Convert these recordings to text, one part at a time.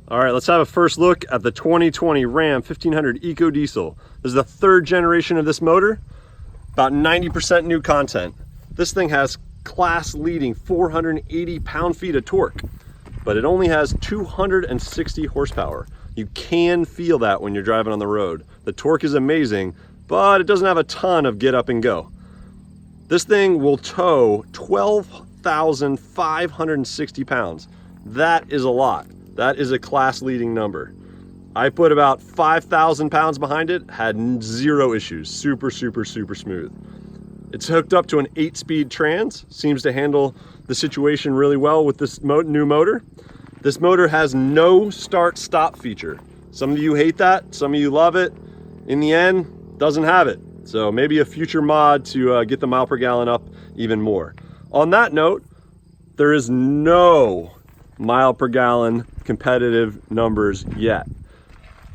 All right, let's have a first look at the 2020 Ram 1500 EcoDiesel. This is the third generation of this motor, about 90% new content. This thing has class-leading 480 pound-feet of torque, but it only has 260 horsepower. You can feel that when you're driving on the road. The torque is amazing, but it doesn't have a ton of get up and go. This thing will tow 12,560 pounds. That is a lot. That is a class-leading number. I put about 5,000 pounds behind it, had zero issues. Super, super, super smooth. It's hooked up to an 8-speed trans, seems to handle the situation really well with this new motor. This motor has no start-stop feature. Some of you hate that, some of you love it. In the end, doesn't have it. So maybe a future mod to get the mile per gallon up even more. On that note, there is no mile per gallon competitive numbers yet.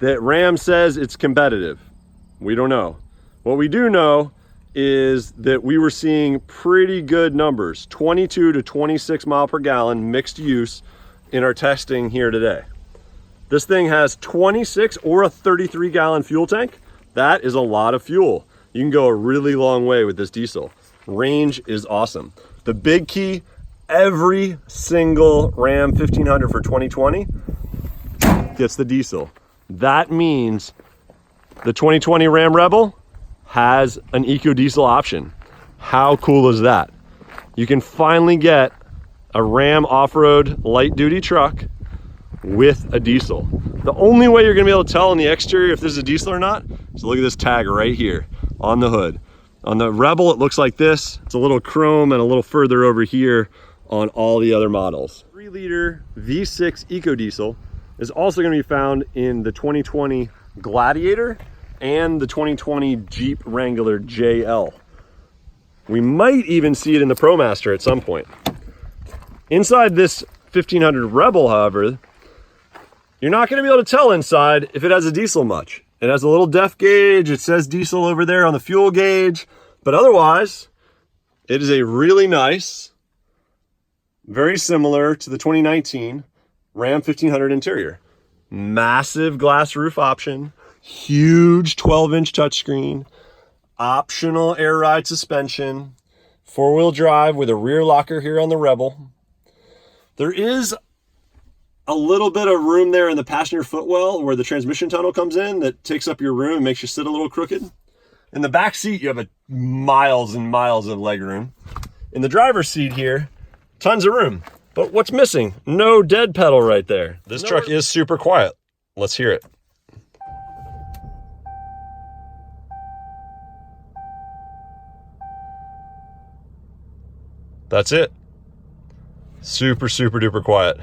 That Ram says it's competitive. We don't know. What we do know is that we were seeing pretty good numbers, 22 to 26 mile per gallon mixed use in our testing here today. This thing has 26 or a 33 gallon fuel tank. That is a lot of fuel. You can go a really long way with this diesel. Range is awesome. The big key, every single Ram 1500 for 2020 gets the diesel. That means the 2020 Ram Rebel has an EcoDiesel option. How cool is that? You can finally get a Ram off-road light-duty truck with a diesel. The only way you're gonna be able to tell on the exterior if this is a diesel or not is look at this tag right here on the hood. On the Rebel, it looks like this. It's a little chrome and a little further over here on all the other models. 3-liter V6 EcoDiesel is also going to be found in the 2020 Gladiator and the 2020 Jeep Wrangler JL. We might even see it in the ProMaster at some point. Inside this 1500 Rebel, however, you're not going to be able to tell inside if it has a diesel much. It has a little def gauge. It says diesel over there on the fuel gauge, but otherwise, it is a really nice, very similar to the 2019 Ram 1500 interior. Massive glass roof option, huge 12-inch touchscreen, optional air ride suspension, 4-wheel drive with a rear locker here on the Rebel. There is a little bit of room there in the passenger footwell where the transmission tunnel comes in that takes up your room and makes you sit a little crooked. In the back seat, you have miles and miles of leg room. In the driver's seat here, tons of room. But what's missing? No dead pedal right there. This truck is super quiet. Let's hear it. That's it. Super, super duper quiet.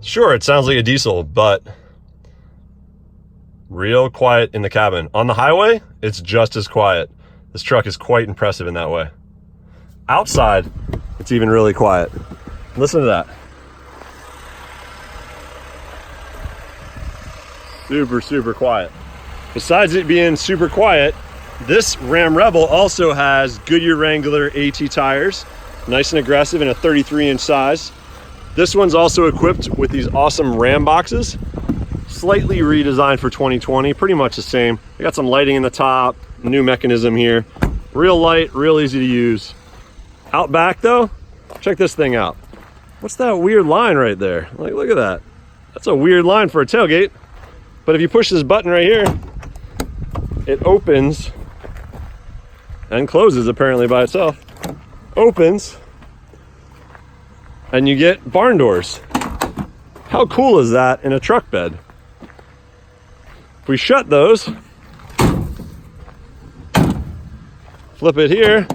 Sure, it sounds like a diesel, but real quiet in the cabin. On the highway, it's just as quiet. This truck is quite impressive in that way. Outside, it's even really quiet. Listen to that. Super, super quiet. Besides it being super quiet, this Ram Rebel also has Goodyear Wrangler AT tires, nice and aggressive in a 33-inch size. This one's also equipped with these awesome Ram boxes, slightly redesigned for 2020, pretty much the same. I got some lighting in the top, new mechanism here. Real light, real easy to use. Out back though, check this thing out. What's that weird line right there? Like, look at that. That's a weird line for a tailgate. But if you push this button right here, it opens and closes apparently by itself. Opens, and you get barn doors. How cool is that in a truck bed? If we shut those, flip it here,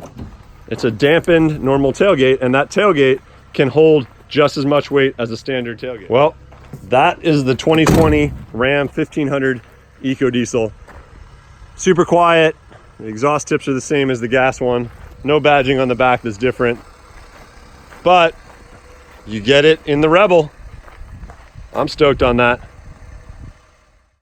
it's a dampened normal tailgate, and that tailgate can hold just as much weight as a standard tailgate. Well, that is the 2020 Ram 1500 EcoDiesel. Super quiet. The exhaust tips are the same as the gas one. No badging on the back that's different. But you get it in the Rebel. I'm stoked on that.